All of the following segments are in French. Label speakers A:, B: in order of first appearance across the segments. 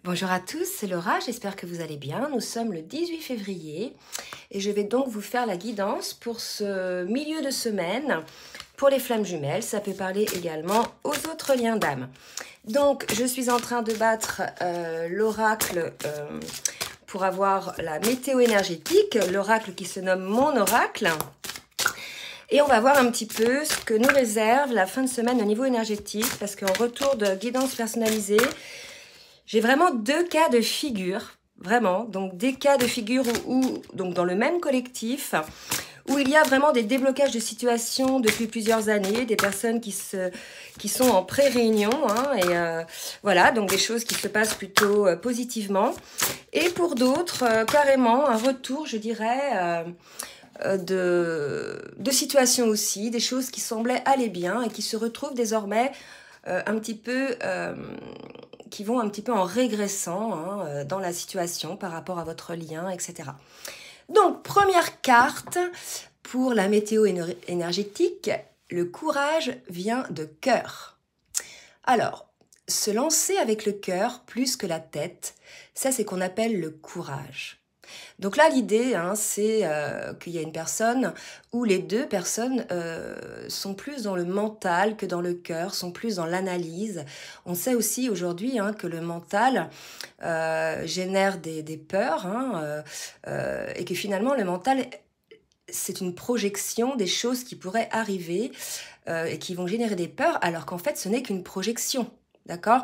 A: Bonjour à tous, c'est Laura, j'espère que vous allez bien. Nous sommes le 18 février et je vais donc vous faire la guidance pour ce milieu de semaine pour les flammes jumelles. Ça peut parler également aux autres liens d'âme. Donc, je suis en train de battre l'oracle pour avoir la météo énergétique, l'oracle qui se nomme mon oracle. Et on va voir un petit peu ce que nous réserve la fin de semaine au niveau énergétique, parce qu'en retour de guidance personnalisée, j'ai vraiment deux cas de figure, vraiment, donc des cas de figure où donc dans le même collectif, où il y a vraiment des déblocages de situations depuis plusieurs années, des personnes qui sont en pré-réunion, voilà, donc des choses qui se passent plutôt positivement. Et pour d'autres, carrément un retour, je dirais, de situations aussi, des choses qui semblaient aller bien et qui se retrouvent désormais un petit peu... qui vont un petit peu en régressant dans la situation par rapport à votre lien, etc. Donc, première carte pour la météo énergétique, le courage vient de cœur. Alors, se lancer avec le cœur plus que la tête, ça c'est qu'on appelle le courage. Donc là, l'idée, c'est qu'il y a une personne où les deux personnes sont plus dans le mental que dans le cœur, sont plus dans l'analyse. On sait aussi aujourd'hui que le mental génère des peurs et que finalement, le mental, c'est une projection des choses qui pourraient arriver et qui vont générer des peurs, alors qu'en fait, ce n'est qu'une projection. D'accord ?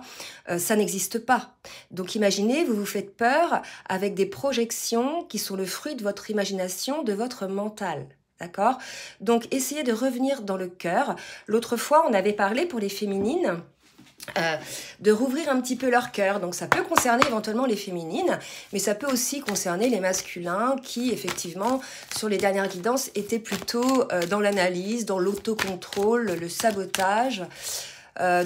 A: Ça n'existe pas. Donc imaginez, vous vous faites peur avec des projections qui sont le fruit de votre imagination, de votre mental. D'accord ? Donc essayez de revenir dans le cœur. L'autre fois, on avait parlé pour les féminines de rouvrir un petit peu leur cœur. Donc ça peut concerner éventuellement les féminines, mais ça peut aussi concerner les masculins qui, effectivement, sur les dernières guidances, étaient plutôt dans l'analyse, dans l'autocontrôle, le sabotage.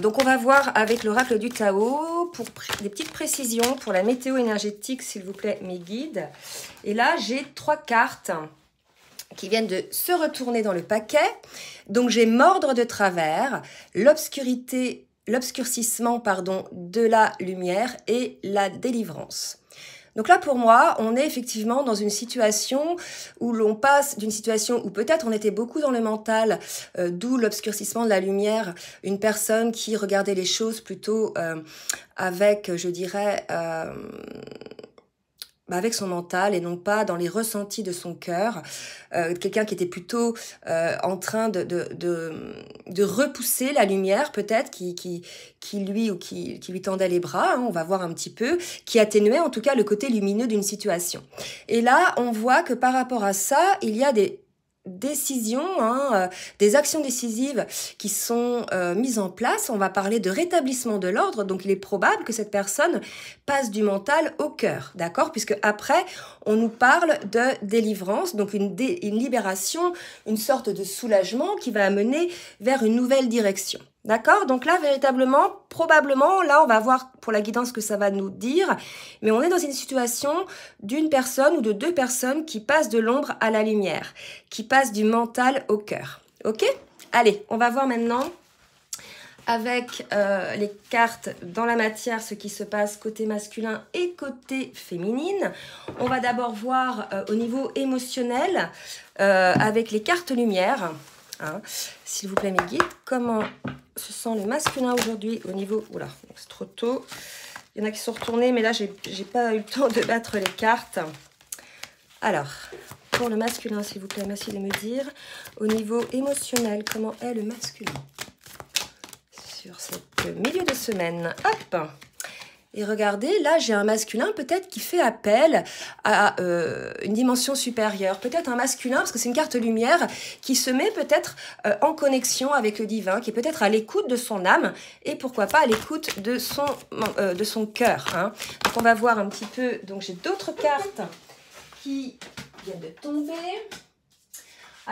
A: Donc on va voir avec l'oracle du Tao pour des petites précisions pour la météo énergétique, s'il vous plaît, mes guides. Et là, j'ai 3 cartes qui viennent de se retourner dans le paquet. Donc j'ai mordre de travers, l'obscurcissement de la lumière et la délivrance. Donc là, pour moi, on est effectivement dans une situation où l'on passe d'une situation où peut-être on était beaucoup dans le mental, d'où l'obscurcissement de la lumière, une personne qui regardait les choses plutôt avec, je dirais, avec son mental et non pas dans les ressentis de son cœur, quelqu'un qui était plutôt en train de repousser la lumière peut-être qui lui tendait les bras, on va voir un petit peu, qui atténuait en tout cas le côté lumineux d'une situation. Et là, on voit que par rapport à ça, il y a des décisions, des actions décisives qui sont mises en place. On va parler de rétablissement de l'ordre, donc il est probable que cette personne passe du mental au cœur, d'accord ? Puisque après, on nous parle de délivrance, donc une libération, une sorte de soulagement qui va amener vers une nouvelle direction. D'accord ? Donc là, véritablement, probablement, là, on va voir pour la guidance ce que ça va nous dire, mais on est dans une situation d'une personne ou de 2 personnes qui passent de l'ombre à la lumière, qui passent du mental au cœur. Ok ? Allez, on va voir maintenant avec les cartes dans la matière ce qui se passe côté masculin et côté féminine. On va d'abord voir au niveau émotionnel avec les cartes lumière. S'il vous plaît mes guides, comment se sent le masculin aujourd'hui au niveau... Oula, c'est trop tôt. Il y en a qui sont retournés, mais là, j'ai pas eu le temps de battre les cartes. Alors, pour le masculin, s'il vous plaît, merci de me dire. Au niveau émotionnel, comment est le masculin sur cette milieu de semaine? Hop! Et regardez, là, j'ai un masculin peut-être qui fait appel à une dimension supérieure. Peut-être un masculin, parce que c'est une carte lumière, qui se met peut-être en connexion avec le divin, qui est peut-être à l'écoute de son âme, et pourquoi pas à l'écoute de son cœur. Donc, on va voir un petit peu... Donc, j'ai d'autres cartes qui viennent de tomber...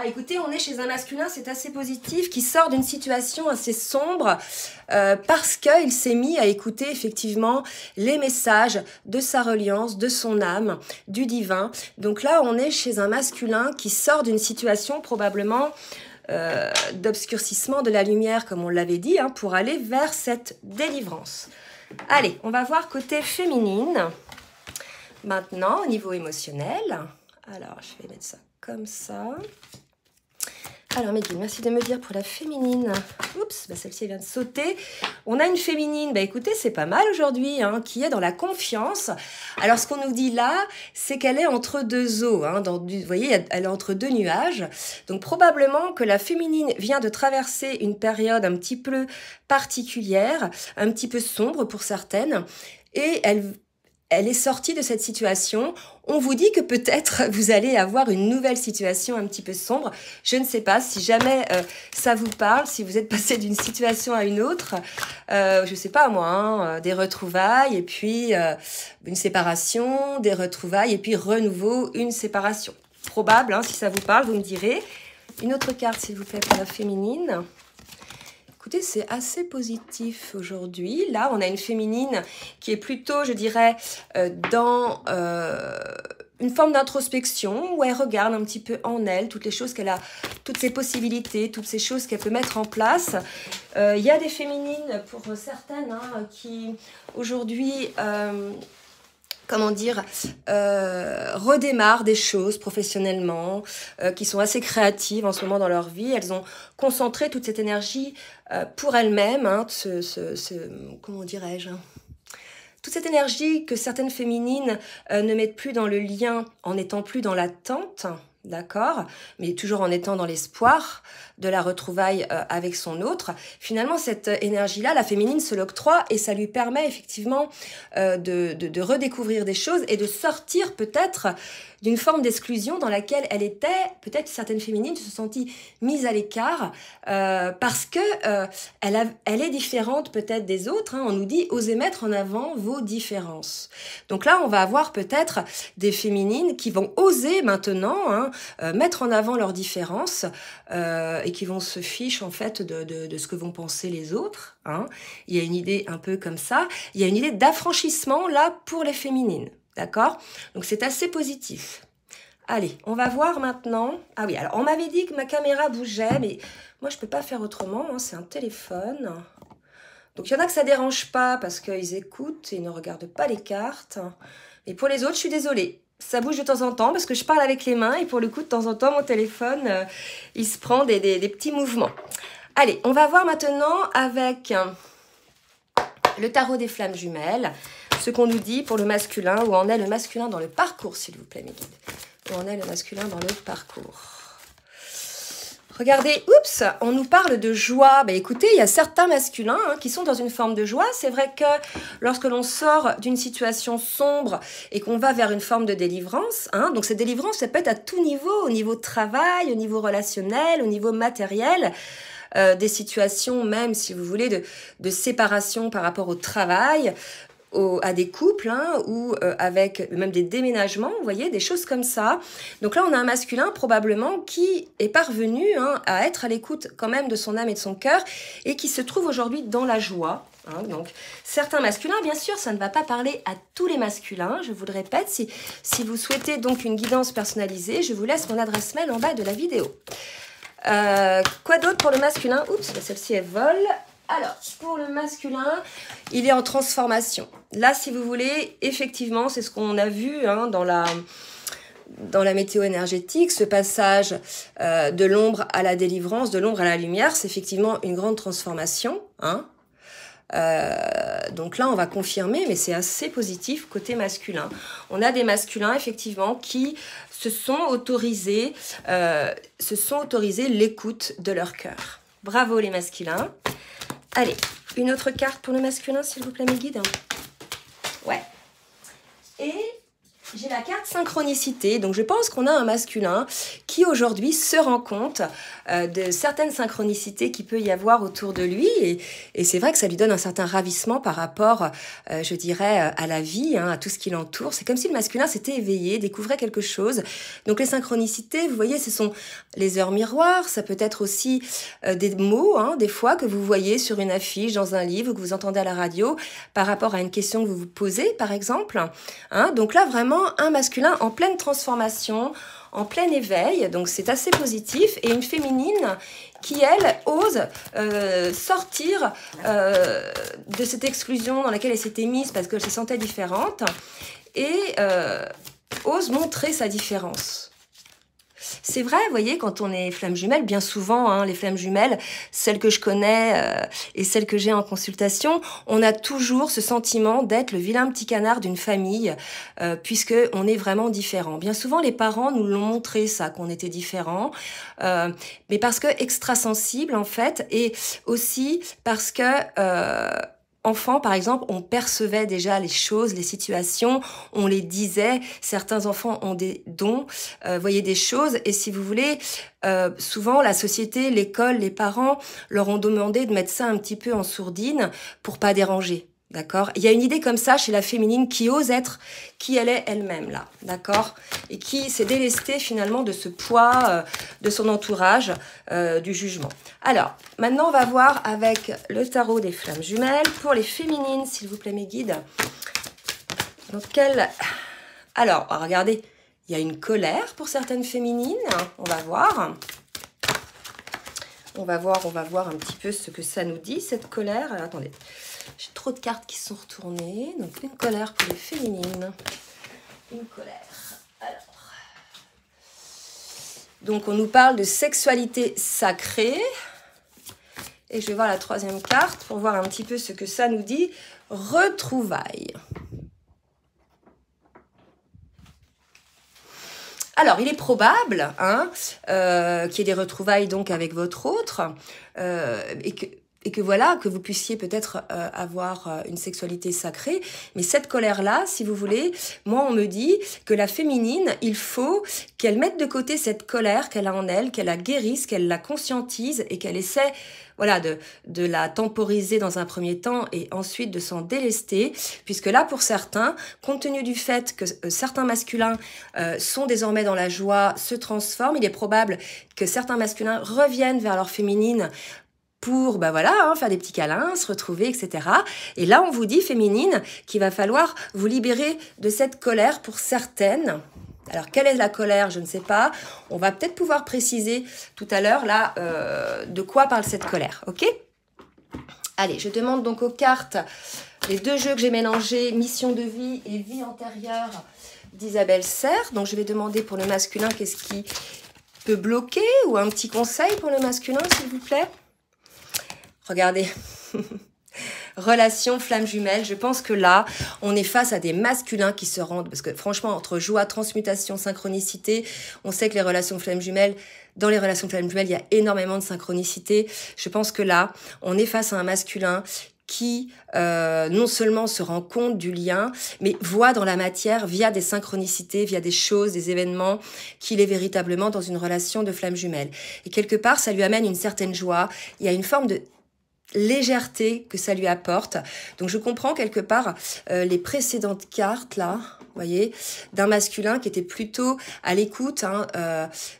A: écoutez, on est chez un masculin, c'est assez positif, qui sort d'une situation assez sombre parce qu'il s'est mis à écouter effectivement les messages de sa reliance, de son âme, du divin. Donc là, on est chez un masculin qui sort d'une situation probablement d'obscurcissement de la lumière, comme on l'avait dit, pour aller vers cette délivrance. Allez, on va voir côté féminine. Maintenant, au niveau émotionnel. Alors, je vais mettre ça comme ça. Alors, Mehdi, merci de me dire pour la féminine. Oups, bah celle-ci vient de sauter. On a une féminine, bah écoutez, c'est pas mal aujourd'hui, hein, qui est dans la confiance. Alors, ce qu'on nous dit là, c'est qu'elle est entre deux eaux. Hein, vous voyez, elle est entre deux nuages. Donc, probablement que la féminine vient de traverser une période un petit peu particulière, un petit peu sombre pour certaines. Et elle est sortie de cette situation. On vous dit que peut-être vous allez avoir une nouvelle situation un petit peu sombre. Je ne sais pas si jamais ça vous parle, si vous êtes passé d'une situation à une autre. Je ne sais pas moi, hein, des retrouvailles et puis une séparation, des retrouvailles et puis renouveau, une séparation. Probable, hein, si ça vous parle, vous me direz. Une autre carte, s'il vous plaît, pour la féminine. Écoutez, c'est assez positif aujourd'hui. Là, on a une féminine qui est plutôt, je dirais, dans une forme d'introspection où elle regarde un petit peu en elle toutes les choses qu'elle a, toutes ses possibilités, toutes ces choses qu'elle peut mettre en place. Il y a des féminines, pour certaines, hein, qui aujourd'hui... comment dire, redémarrent des choses professionnellement, qui sont assez créatives en ce moment dans leur vie. Elles ont concentré toute cette énergie pour elles-mêmes, hein, comment dirais-je, toute cette énergie que certaines féminines ne mettent plus dans le lien en n'étant plus dans l'attente, d'accord, mais toujours en étant dans l'espoir de la retrouvaille avec son autre. Finalement, cette énergie-là, la féminine se l'octroie et ça lui permet effectivement de redécouvrir des choses et de sortir peut-être d'une forme d'exclusion dans laquelle elle était. Peut-être certaines féminines se sont senties mises à l'écart parce que elle est différente peut-être des autres. Hein. On nous dit, osez mettre en avant vos différences. Donc là, on va avoir peut-être des féminines qui vont oser maintenant, hein, mettre en avant leurs différences et qui vont se ficher en fait de ce que vont penser les autres. Hein. Il y a une idée un peu comme ça. Il y a une idée d'affranchissement là pour les féminines. D'accord? Donc c'est assez positif. Allez, on va voir maintenant. Ah oui, alors on m'avait dit que ma caméra bougeait, mais moi je peux pas faire autrement, hein, c'est un téléphone. Donc il y en a que ça dérange pas parce qu'ils écoutent et ils ne regardent pas les cartes. Mais pour les autres, je suis désolée. Ça bouge de temps en temps parce que je parle avec les mains et pour le coup, de temps en temps, mon téléphone, il se prend des petits mouvements. Allez, on va voir maintenant avec le tarot des flammes jumelles. Ce qu'on nous dit pour le masculin, où en est le masculin dans le parcours, s'il vous plaît, mes guides. Où en est le masculin dans le parcours. Regardez, oups, on nous parle de joie. Ben, écoutez, il y a certains masculins hein, qui sont dans une forme de joie. C'est vrai que lorsque l'on sort d'une situation sombre et qu'on va vers une forme de délivrance, hein, donc cette délivrance, ça peut être à tout niveau, au niveau travail, au niveau relationnel, au niveau matériel, des situations même, si vous voulez, de séparation par rapport au travail, à des couples hein, ou avec même des déménagements, vous voyez, des choses comme ça. Donc là, on a un masculin probablement qui est parvenu hein, à être à l'écoute quand même de son âme et de son cœur et qui se trouve aujourd'hui dans la joie. Hein, donc, certains masculins, bien sûr, ça ne va pas parler à tous les masculins. Je vous le répète, si vous souhaitez donc une guidance personnalisée, je vous laisse mon adresse mail en bas de la vidéo. Quoi d'autre pour le masculin? Oups, celle-ci elle vole. Alors, pour le masculin, il est en transformation. Là, si vous voulez, effectivement, c'est ce qu'on a vu hein, dans la météo énergétique, ce passage de l'ombre à la délivrance, de l'ombre à la lumière, c'est effectivement une grande transformation. Hein. Donc là, on va confirmer, mais c'est assez positif côté masculin. On a des masculins, effectivement, qui se sont autorisés l'écoute de leur cœur. Bravo les masculins. Allez, une autre carte pour le masculin, s'il vous plaît, mes guides. Ouais. Et j'ai la carte synchronicité. Donc, je pense qu'on a un masculin qui, aujourd'hui, se rend compte de certaines synchronicités qu'il peut y avoir autour de lui. Et c'est vrai que ça lui donne un certain ravissement par rapport, je dirais, à la vie, hein, à tout ce qui l'entoure. C'est comme si le masculin s'était éveillé, découvrait quelque chose. Donc, les synchronicités, vous voyez, ce sont les heures miroirs. Ça peut être aussi des mots, hein, des fois, que vous voyez sur une affiche, dans un livre, que vous entendez à la radio, par rapport à une question que vous vous posez, par exemple. Hein. Donc là, vraiment, vraiment un masculin en pleine transformation, en plein éveil, donc c'est assez positif, et une féminine qui, elle, ose sortir de cette exclusion dans laquelle elle s'était mise parce qu'elle se sentait différente, et ose montrer sa différence. C'est vrai, vous voyez, quand on est flamme jumelle, bien souvent, hein, les flammes jumelles, celles que je connais et celles que j'ai en consultation, on a toujours ce sentiment d'être le vilain petit canard d'une famille, puisque on est vraiment différent. Bien souvent, les parents nous l'ont montré, ça, qu'on était différents, mais parce que extrasensible, en fait, et aussi parce que... enfants, par exemple, on percevait déjà les choses, les situations, on les disait. Certains enfants ont des dons, voyez des choses. Et si vous voulez, souvent la société, l'école, les parents leur ont demandé de mettre ça un petit peu en sourdine pour pas déranger. D'accord? Il y a une idée comme ça chez la féminine qui ose être qui elle est elle-même, là. D'accord? Et qui s'est délestée finalement de ce poids de son entourage, du jugement. Alors, maintenant, on va voir avec le tarot des flammes jumelles. Pour les féminines, s'il vous plaît, mes guides. Donc, alors, regardez, il y a une colère pour certaines féminines. On va voir. On va voir un petit peu ce que ça nous dit, cette colère. Alors, attendez. J'ai trop de cartes qui sont retournées. Donc, une colère pour les féminines. Une colère. Alors. Donc, on nous parle de sexualité sacrée. Et je vais voir la troisième carte pour voir un petit peu ce que ça nous dit. Retrouvailles. Alors, il est probable qu'il y ait des retrouvailles donc avec votre autre et que voilà, que vous puissiez peut-être avoir une sexualité sacrée. Mais cette colère-là, si vous voulez, moi, on me dit que la féminine, il faut qu'elle mette de côté cette colère qu'elle a en elle, qu'elle la guérisse, qu'elle la conscientise et qu'elle essaie, voilà, de la temporiser dans un premier temps et ensuite de s'en délester. Puisque là, pour certains, compte tenu du fait que certains masculins sont désormais dans la joie, se transforment, il est probable que certains masculins reviennent vers leur féminine pour faire des petits câlins, se retrouver, etc. Et là, on vous dit, féminine, qu'il va falloir vous libérer de cette colère pour certaines. Alors, quelle est la colère? Je ne sais pas. On va peut-être pouvoir préciser tout à l'heure, là, de quoi parle cette colère, ok? Allez, je demande donc aux cartes les deux jeux que j'ai mélangés, mission de vie et vie antérieure d'Isabelle Serre. Donc, je vais demander pour le masculin, qu'est-ce qui peut bloquer, ou un petit conseil pour le masculin, s'il vous plaît. Regardez, relation flamme jumelle, je pense que là, on est face à des masculins qui se rendent, parce que franchement, entre joie, transmutation, synchronicité, on sait que les relations flamme jumelles, dans les relations flamme jumelles, il y a énormément de synchronicité. Je pense que là, on est face à un masculin qui non seulement se rend compte du lien, mais voit dans la matière, via des synchronicités, via des choses, des événements, qu'il est véritablement dans une relation de flamme jumelle. Et quelque part, ça lui amène une certaine joie. Il y a une forme de légèreté que ça lui apporte. Donc je comprends quelque part les précédentes cartes là, vous voyez, d'un masculin qui était plutôt à l'écoute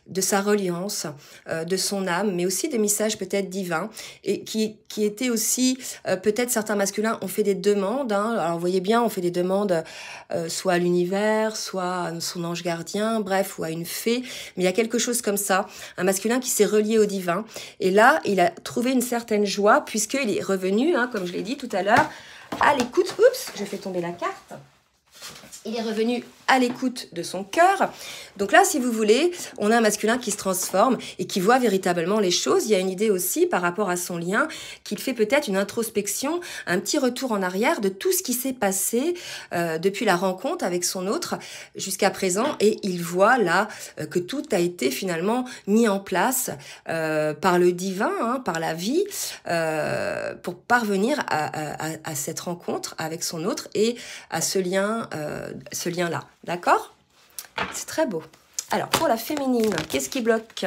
A: de sa reliance, de son âme, mais aussi des messages peut-être divins, et qui étaient aussi, peut-être certains masculins ont fait des demandes, alors vous voyez bien, on fait des demandes soit à l'univers, soit à son ange gardien, bref, ou à une fée, mais il y a quelque chose comme ça, un masculin qui s'est relié au divin, et là, il a trouvé une certaine joie, puisqu'il est revenu, comme je l'ai dit tout à l'heure, à l'écoute, oups, je fais tomber la carte. Il est revenu à l'écoute de son cœur. Donc là, si vous voulez, on a un masculin qui se transforme et qui voit véritablement les choses. Il y a une idée aussi par rapport à son lien qu'il fait peut-être une introspection, un petit retour en arrière de tout ce qui s'est passé depuis la rencontre avec son autre jusqu'à présent. Et il voit là que tout a été finalement mis en place par le divin, par la vie, pour parvenir à cette rencontre avec son autre et à ce lien-là. D'accord? C'est très beau. Alors, pour la féminine, qu'est-ce qui bloque?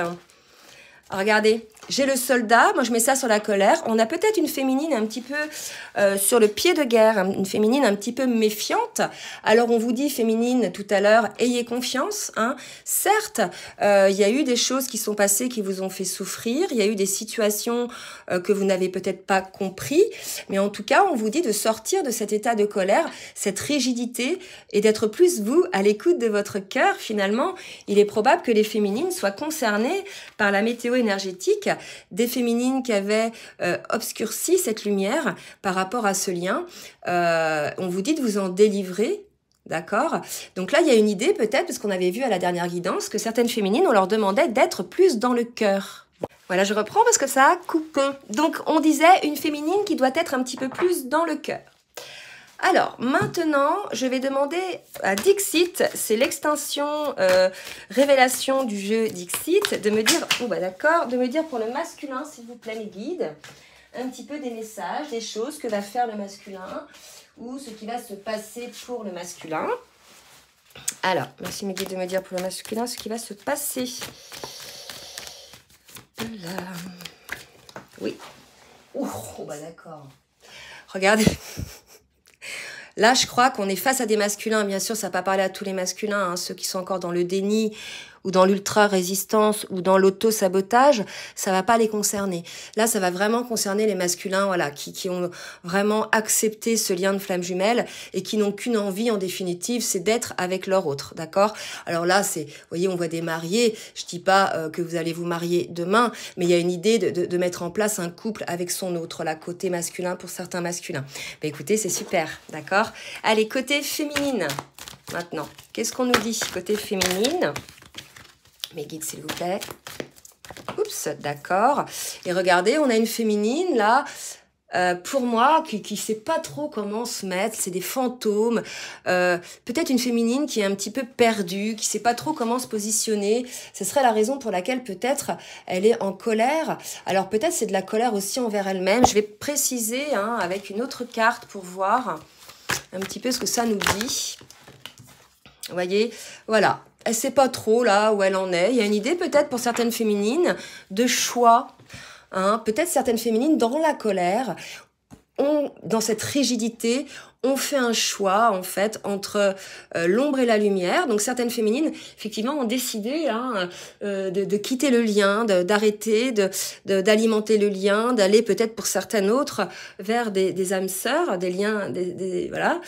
A: Regardez, J'ai le soldat, moi je mets ça sur la colère. On a peut-être une féminine un petit peu sur le pied de guerre, une féminine un petit peu méfiante. Alors on vous dit, féminine, tout à l'heure, ayez confiance. Hein. Certes, il y a eu des choses qui sont passées qui vous ont fait souffrir. Il y a eu des situations que vous n'avez peut-être pas compris. Mais en tout cas, on vous dit de sortir de cet état de colère, cette rigidité et d'être plus, vous, à l'écoute de votre cœur. Finalement, il est probable que les féminines soient concernées par la météo énergétique des féminines qui avaient obscurci cette lumière par rapport à ce lien. On vous dit de vous en délivrer, d'accord? Donc là, il y a une idée peut-être, parce qu'on avait vu à la dernière guidance, que certaines féminines, on leur demandait d'être plus dans le cœur. Voilà, je reprends parce que ça a coupé. Donc, on disait une féminine qui doit être un petit peu plus dans le cœur. Alors, maintenant, je vais demander à Dixit, c'est l'extension révélation du jeu Dixit, de me dire, d'accord, de me dire pour le masculin, s'il vous plaît, mes guides, un petit peu des messages, des choses que va faire le masculin ou ce qui va se passer pour le masculin. Alors, merci mes guides de me dire pour le masculin ce qui va se passer. Là. Oui. D'accord. Regardez. Là, je crois qu'on est face à des masculins. Bien sûr, ça ne va pas parler à tous les masculins, hein, ceux qui sont encore dans le déni ou dans l'ultra-résistance ou dans l'auto-sabotage, ça ne va pas les concerner. Là, ça va vraiment concerner les masculins, voilà, qui ont vraiment accepté ce lien de flamme jumelle et qui n'ont qu'une envie, en définitive, c'est d'être avec leur autre, d'accord? Alors là, c'est, vous voyez, on voit des mariés. Je dis pas que vous allez vous marier demain, mais il y a une idée de mettre en place un couple avec son autre, là, côté masculin pour certains masculins. Ben, écoutez, c'est super, d'accord? Allez, côté féminine, maintenant. Qu'est-ce qu'on nous dit côté féminine? Mes guides, s'il vous plaît. Oups, d'accord. Et regardez, on a une féminine, là, pour moi, qui sait pas trop comment se mettre. C'est des fantômes. Peut-être une féminine qui est un petit peu perdue, qui sait pas trop comment se positionner. Ce serait la raison pour laquelle peut-être elle est en colère. Alors peut-être c'est de la colère aussi envers elle-même. Je vais préciser hein, avec une autre carte pour voir un petit peu ce que ça nous dit. Vous voyez, voilà. Elle ne sait pas trop là où elle en est. Il y a une idée peut-être pour certaines féminines de choix. Hein. Peut-être certaines féminines dans la colère, dans cette rigidité, on fait un choix en fait entre l'ombre et la lumière. Donc certaines féminines effectivement ont décidé hein, de quitter le lien, d'arrêter, d'alimenter le lien, d'aller peut-être pour certaines autres vers des âmes sœurs, des liens, voilà.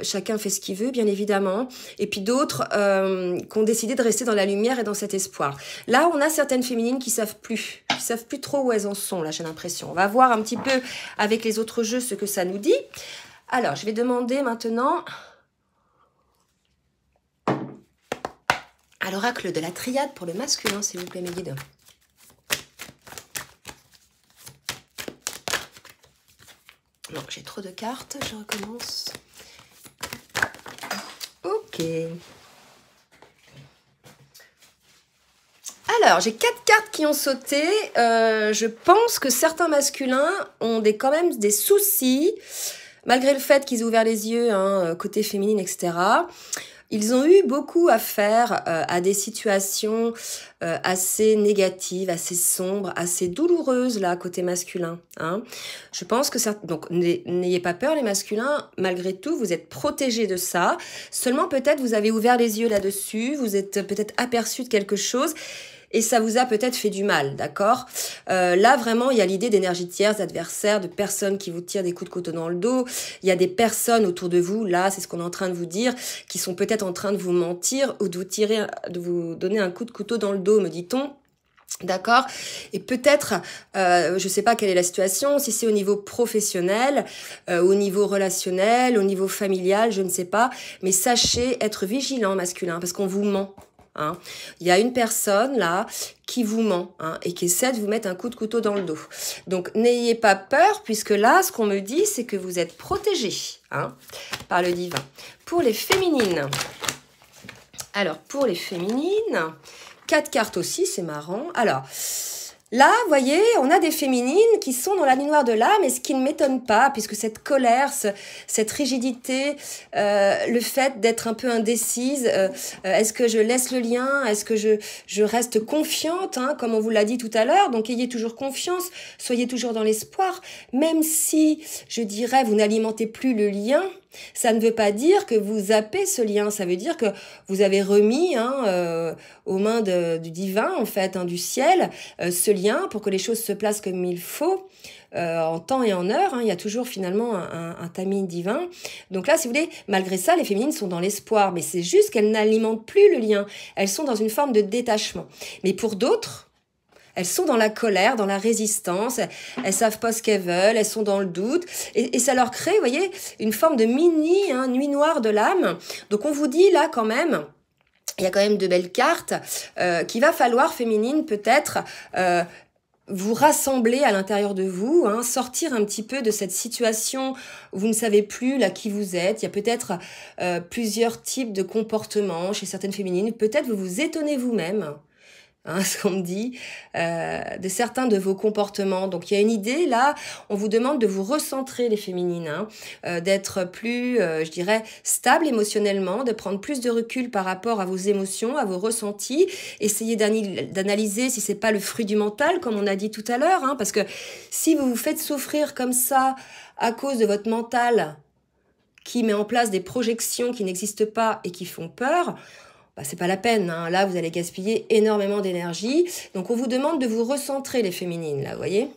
A: Chacun fait ce qu'il veut bien évidemment. Et puis d'autres qui ont décidé de rester dans la lumière et dans cet espoir. Là on a certaines féminines qui savent plus trop où elles en sont là j'ai l'impression. On va voir un petit peu avec les autres jeux ce que ça nous dit. Alors, je vais demander maintenant à l'oracle de la triade pour le masculin, s'il vous plaît, mes guides. Non, j'ai trop de cartes, je recommence. Ok. Alors, j'ai 4 cartes qui ont sauté. Je pense que certains masculins ont quand même des soucis. Malgré le fait qu'ils aient ouvert les yeux, hein, côté féminine, etc., ils ont eu beaucoup à faire à des situations assez négatives, assez sombres, assez douloureuses, là, côté masculin. Hein. Je pense que ça... Donc, n'ayez pas peur, les masculins. Malgré tout, vous êtes protégés de ça. Seulement, peut-être, vous avez ouvert les yeux là-dessus. Vous êtes peut-être aperçu de quelque chose. Et ça vous a peut-être fait du mal, d'accord? Là, vraiment, il y a l'idée d'énergie tierce, d'adversaires, de personnes qui vous tirent des coups de couteau dans le dos. Il y a des personnes autour de vous, là, c'est ce qu'on est en train de vous dire, qui sont peut-être en train de vous mentir ou de vous donner un coup de couteau dans le dos, me dit-on. D'accord? Et peut-être, je sais pas quelle est la situation, si c'est au niveau professionnel, au niveau relationnel, au niveau familial, je ne sais pas. Mais sachez être vigilant, masculin, parce qu'on vous ment. Hein. Il y a une personne là qui vous ment hein, et qui essaie de vous mettre un coup de couteau dans le dos. Donc n'ayez pas peur puisque là ce qu'on me dit c'est que vous êtes protégés hein, par le divin. Pour les féminines, alors pour les féminines, 4 cartes aussi, c'est marrant. Alors Là, vous voyez, on a des féminines qui sont dans la nuit noire de l'âme, et ce qui ne m'étonne pas, puisque cette colère, cette rigidité, le fait d'être un peu indécise, est-ce que je laisse le lien, est-ce que je reste confiante, hein, comme on vous l'a dit tout à l'heure, donc ayez toujours confiance, soyez toujours dans l'espoir, même si, je dirais, vous n'alimentez plus le lien. Ça ne veut pas dire que vous zappez ce lien, ça veut dire que vous avez remis aux mains du divin, en fait, hein, du ciel, ce lien pour que les choses se placent comme il faut, en temps et en heure. Hein, il y a toujours finalement un timing divin. Donc là, si vous voulez, malgré ça, les féminines sont dans l'espoir, mais c'est juste qu'elles n'alimentent plus le lien. Elles sont dans une forme de détachement. Mais pour d'autres, elles sont dans la colère, dans la résistance, elles savent pas ce qu'elles veulent, elles sont dans le doute, et ça leur crée, vous voyez, une forme de nuit noire de l'âme. Donc on vous dit là quand même, il y a quand même de belles cartes, qu'il va falloir, féminine, peut-être vous rassembler à l'intérieur de vous, hein, sortir un petit peu de cette situation où vous ne savez plus là qui vous êtes. Il y a peut-être plusieurs types de comportements chez certaines féminines. Peut-être vous vous étonnez vous-même. Hein, ce qu'on me dit, de certains de vos comportements. Donc il y a une idée là, on vous demande de vous recentrer les féminines, hein, d'être plus, je dirais, stable émotionnellement, de prendre plus de recul par rapport à vos émotions, à vos ressentis, essayer d'analyser si c'est pas le fruit du mental, comme on a dit tout à l'heure, hein, parce que si vous vous faites souffrir comme ça à cause de votre mental qui met en place des projections qui n'existent pas et qui font peur, c'est pas la peine, hein. Là, vous allez gaspiller énormément d'énergie. Donc, on vous demande de vous recentrer, les féminines, là, vous voyez.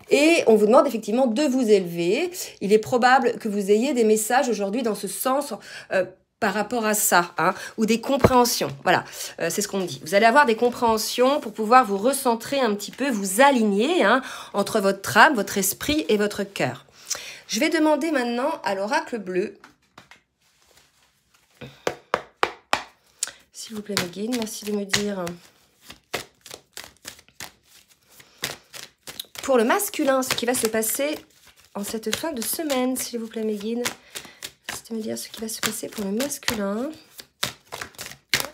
A: Et on vous demande effectivement de vous élever. Il est probable que vous ayez des messages aujourd'hui dans ce sens par rapport à ça, hein, ou des compréhensions. Voilà, c'est ce qu'on dit. Vous allez avoir des compréhensions pour pouvoir vous recentrer un petit peu, vous aligner, hein, entre votre âme, votre esprit et votre cœur. Je vais demander maintenant à l'oracle bleu. S'il vous plaît, mes guides, merci de me dire. Pour le masculin, ce qui va se passer en cette fin de semaine, s'il vous plaît, mes guides. Merci de me dire ce qui va se passer pour le masculin.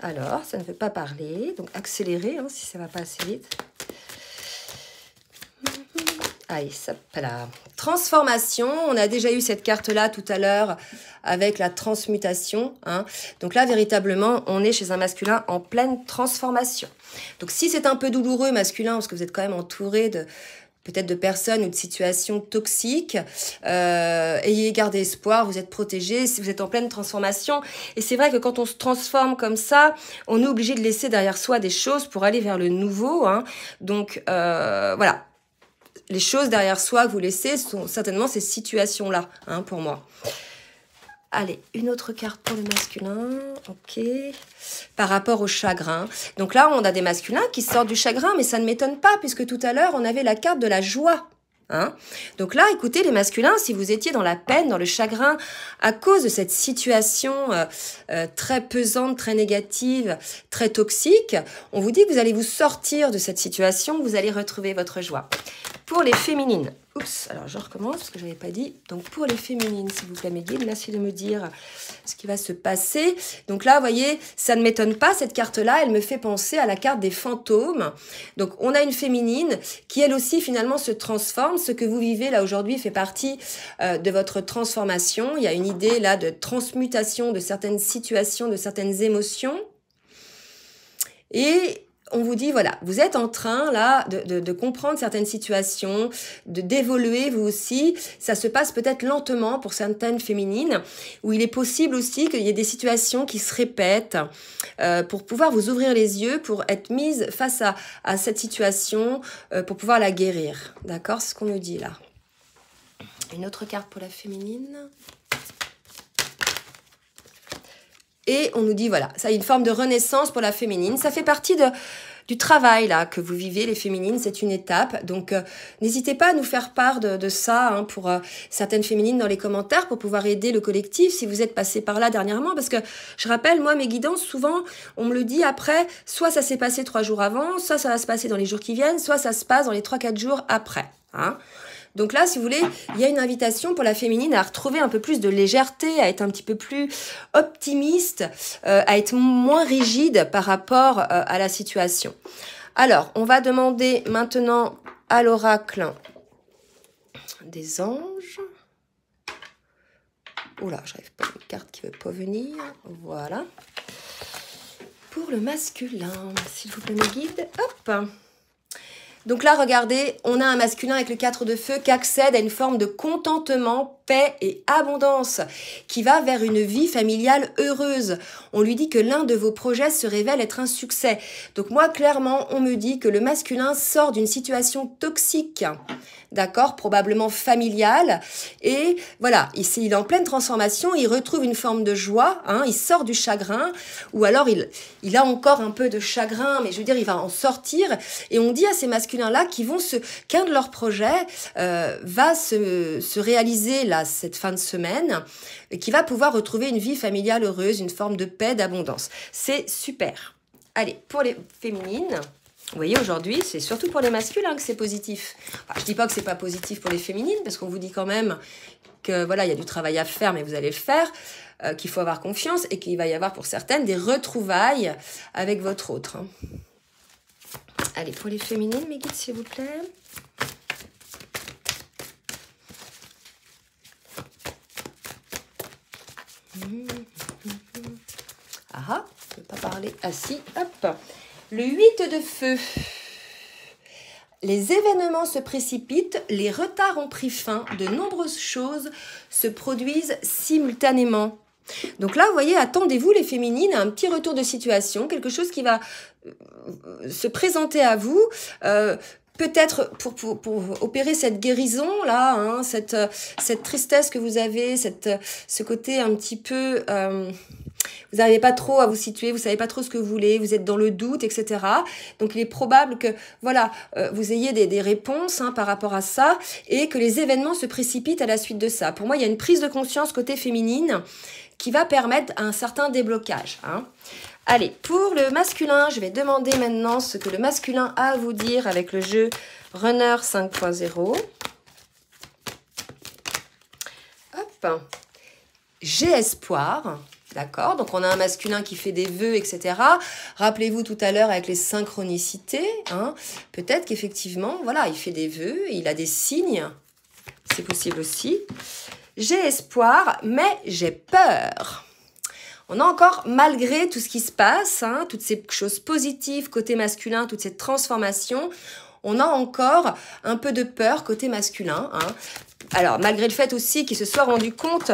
A: Alors, ça ne veut pas parler, donc accélérez, hein, si ça ne va pas assez vite. Allez, ça, voilà. Transformation, on a déjà eu cette carte-là tout à l'heure avec la transmutation, hein. Donc là, véritablement, on est chez un masculin en pleine transformation. Donc si c'est un peu douloureux, masculin, parce que vous êtes quand même entouré de peut-être de personnes ou de situations toxiques, ayez gardé espoir, vous êtes protégés, si vous êtes en pleine transformation. Et c'est vrai que quand on se transforme comme ça, on est obligé de laisser derrière soi des choses pour aller vers le nouveau, hein. Donc voilà. Les choses derrière soi que vous laissez sont certainement ces situations-là, hein, pour moi. Allez, une autre carte pour le masculin. Ok. Par rapport au chagrin. Donc là, on a des masculins qui sortent du chagrin, mais ça ne m'étonne pas, puisque tout à l'heure, on avait la carte de la joie. Hein? Donc là, écoutez, les masculins, si vous étiez dans la peine, dans le chagrin, à cause de cette situation très pesante, très négative, très toxique, on vous dit que vous allez vous sortir de cette situation, vous allez retrouver votre joie. Pour les féminines, oups, alors je recommence parce que je n'avais pas dit. Donc pour les féminines, s'il vous plaît, mes guides, merci de me dire ce qui va se passer. Donc là, vous voyez, ça ne m'étonne pas, cette carte-là, elle me fait penser à la carte des fantômes. Donc on a une féminine qui, elle aussi, finalement, se transforme. Ce que vous vivez là aujourd'hui fait partie de votre transformation. Il y a une idée là de transmutation de certaines situations, de certaines émotions. Et on vous dit, voilà, vous êtes en train, là, de comprendre certaines situations, d'évoluer, vous aussi. Ça se passe peut-être lentement pour certaines féminines, où il est possible aussi qu'il y ait des situations qui se répètent, pour pouvoir vous ouvrir les yeux, pour être mise face à cette situation, pour pouvoir la guérir. D'accord? C'est ce qu'on nous dit, là. Une autre carte pour la féminine. Et on nous dit, voilà, ça a une forme de renaissance pour la féminine. Ça fait partie du travail là que vous vivez, les féminines. C'est une étape. Donc, n'hésitez pas à nous faire part de ça, hein, pour certaines féminines dans les commentaires pour pouvoir aider le collectif si vous êtes passé par là dernièrement. Parce que je rappelle, moi, mes guidances, souvent, on me le dit après, soit ça s'est passé 3 jours avant, soit ça va se passer dans les jours qui viennent, soit ça se passe dans les 3-4 jours après. Hein. Donc là, si vous voulez, il y a une invitation pour la féminine à retrouver un peu plus de légèreté, à être un petit peu plus optimiste, à être moins rigide par rapport à la situation. Alors, on va demander maintenant à l'oracle des anges. Oula, j'arrive pas, une carte qui veut pas venir. Voilà. Pour le masculin, s'il vous plaît, mes guides. Hop. Donc là, regardez, on a un masculin avec le 4 de feu qui accède à une forme de contentement, paix et abondance, qui va vers une vie familiale heureuse. On lui dit que l'un de vos projets se révèle être un succès. Donc moi, clairement, on me dit que le masculin sort d'une situation toxique, d'accord, probablement familiale, et voilà, il est en pleine transformation, il retrouve une forme de joie, hein, il sort du chagrin, ou alors il a encore un peu de chagrin, mais je veux dire, il va en sortir, et on dit à ces masculins-là qu'un de leurs projets va se réaliser là, cette fin de semaine, qui va pouvoir retrouver une vie familiale heureuse, une forme de paix, d'abondance. C'est super. Allez, pour les féminines, vous voyez, aujourd'hui, c'est surtout pour les masculins que c'est positif. Enfin, je dis pas que c'est pas positif pour les féminines, parce qu'on vous dit quand même que voilà, il y a du travail à faire, mais vous allez le faire, qu'il faut avoir confiance et qu'il va y avoir pour certaines des retrouvailles avec votre autre. Hein. Allez, pour les féminines, mes guides, s'il vous plaît. Ah, je ne peux pas parler assis. Hop. Le 8 de feu. Les événements se précipitent, les retards ont pris fin, de nombreuses choses se produisent simultanément. Donc là, vous voyez, attendez-vous les féminines à un petit retour de situation, quelque chose qui va se présenter à vous, peut-être pour opérer cette guérison là, hein, cette tristesse que vous avez, ce côté un petit peu, vous n'arrivez pas trop à vous situer, vous savez pas trop ce que vous voulez, vous êtes dans le doute, etc. Donc il est probable que voilà, vous ayez des réponses hein, par rapport à ça et que les événements se précipitent à la suite de ça. Pour moi, il y a une prise de conscience côté féminine qui va permettre un certain déblocage. Hein. Allez, pour le masculin, je vais demander maintenant ce que le masculin a à vous dire avec le jeu Runner 5.0. Hop. J'ai espoir. D'accord, donc on a un masculin qui fait des vœux, etc. Rappelez-vous tout à l'heure avec les synchronicités, hein, peut-être qu'effectivement, voilà, il fait des vœux, il a des signes, c'est possible aussi. J'ai espoir, mais j'ai peur. On a encore, malgré tout ce qui se passe, hein, toutes ces choses positives côté masculin, toutes ces transformations, on a encore un peu de peur côté masculin. Hein. Alors, malgré le fait aussi qu'il se soit rendu compte...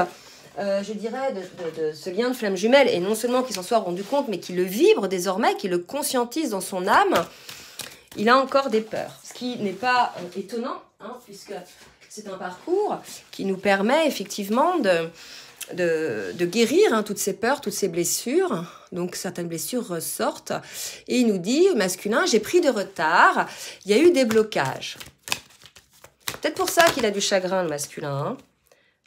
A: je dirais, de ce lien de flamme jumelle, et non seulement qu'il s'en soit rendu compte, mais qu'il le vibre désormais, qu'il le conscientise dans son âme, il a encore des peurs. Ce qui n'est pas étonnant, hein, puisque c'est un parcours qui nous permet effectivement de guérir hein, toutes ces peurs, toutes ces blessures. Donc certaines blessures ressortent, et il nous dit, masculin, j'ai pris de retard, il y a eu des blocages. Peut-être pour ça qu'il a du chagrin, le masculin, hein.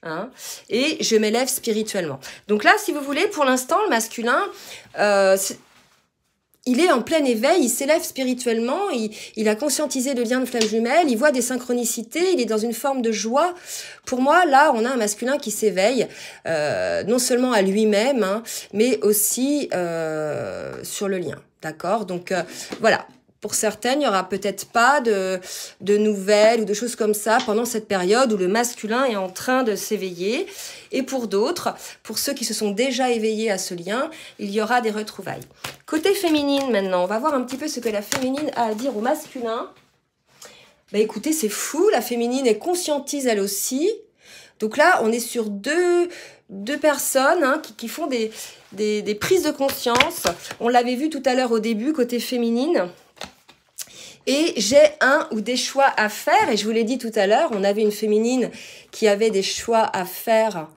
A: Hein, et je m'élève spirituellement. Donc là, si vous voulez, pour l'instant, le masculin, il est en plein éveil, il s'élève spirituellement, il a conscientisé le lien de flamme jumelle, il voit des synchronicités, il est dans une forme de joie. Pour moi, là, on a un masculin qui s'éveille, non seulement à lui-même, hein, mais aussi sur le lien. D'accord ? Donc, voilà. Pour certaines, il n'y aura peut-être pas de nouvelles ou de choses comme ça pendant cette période où le masculin est en train de s'éveiller. Et pour d'autres, pour ceux qui se sont déjà éveillés à ce lien, il y aura des retrouvailles. Côté féminine maintenant, on va voir un petit peu ce que la féminine a à dire au masculin. Bah écoutez, c'est fou, la féminine est conscientise elle aussi. Donc là, on est sur deux personnes hein, qui font des prises de conscience. On l'avait vu tout à l'heure au début, côté féminine. Et j'ai un ou des choix à faire, et je vous l'ai dit tout à l'heure, on avait une féminine qui avait des choix à faire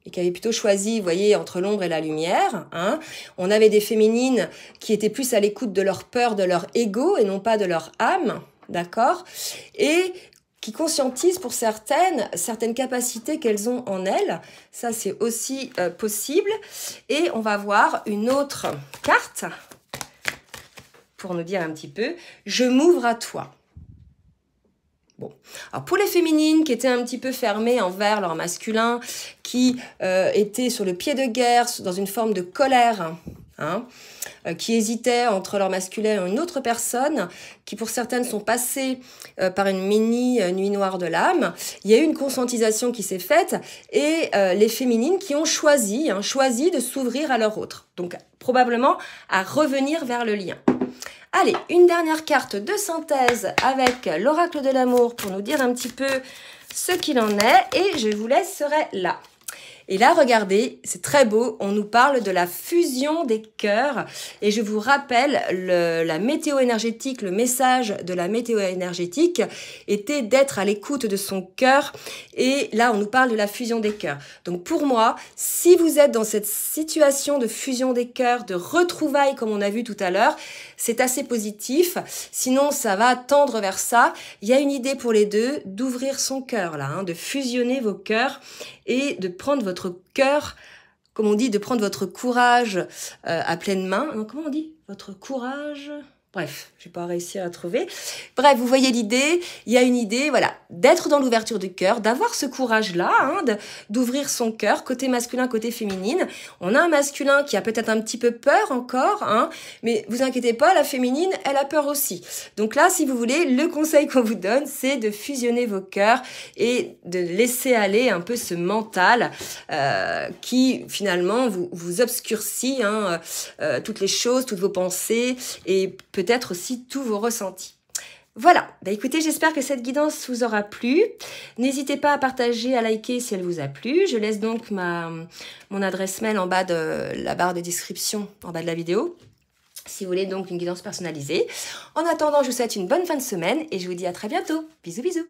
A: et qui avait plutôt choisi, vous voyez, entre l'ombre et la lumière. Hein. On avait des féminines qui étaient plus à l'écoute de leur peur, de leur ego et non pas de leur âme, d'accord ? Et qui conscientisent pour certaines capacités qu'elles ont en elles. Ça, c'est aussi possible. Et on va voir une autre carte pour nous dire un petit peu, je m'ouvre à toi. Bon, alors pour les féminines qui étaient un petit peu fermées envers leur masculin, qui étaient sur le pied de guerre, dans une forme de colère, hein, qui hésitaient entre leur masculin et une autre personne, qui pour certaines sont passées par une mini nuit noire de l'âme. Il y a eu une conscientisation qui s'est faite et les féminines qui ont choisi de s'ouvrir à leur autre. Donc probablement à revenir vers le lien. Allez, une dernière carte de synthèse avec l'oracle de l'amour pour nous dire un petit peu ce qu'il en est et je vous laisserai là. Et là, regardez, c'est très beau, on nous parle de la fusion des cœurs et je vous rappelle, la météo énergétique, le message de la météo énergétique était d'être à l'écoute de son cœur et là, on nous parle de la fusion des cœurs. Donc pour moi, si vous êtes dans cette situation de fusion des cœurs, de retrouvailles comme on a vu tout à l'heure, c'est assez positif, sinon ça va tendre vers ça. Il y a une idée pour les deux, d'ouvrir son cœur là, de fusionner vos cœurs et de prendre votre cœur, comme on dit, de prendre votre courage à pleine main. Non, comment on dit? Votre courage... Bref, je vais pas réussir à trouver. Bref, vous voyez l'idée, il y a une idée, voilà, d'être dans l'ouverture du cœur, d'avoir ce courage-là, d'ouvrir son cœur, côté masculin, côté féminine. On a un masculin qui a peut-être un petit peu peur encore, mais vous inquiétez pas, la féminine, elle a peur aussi. Donc là, si vous voulez, le conseil qu'on vous donne, c'est de fusionner vos cœurs et de laisser aller un peu ce mental qui, finalement, vous obscurcit toutes les choses, toutes vos pensées et peut-être aussi tous vos ressentis. Voilà, écoutez, j'espère que cette guidance vous aura plu. N'hésitez pas à partager, à liker si elle vous a plu. Je laisse donc mon adresse mail en bas de la barre de description, en bas de la vidéo, si vous voulez donc une guidance personnalisée. En attendant, je vous souhaite une bonne fin de semaine et je vous dis à très bientôt. Bisous, bisous.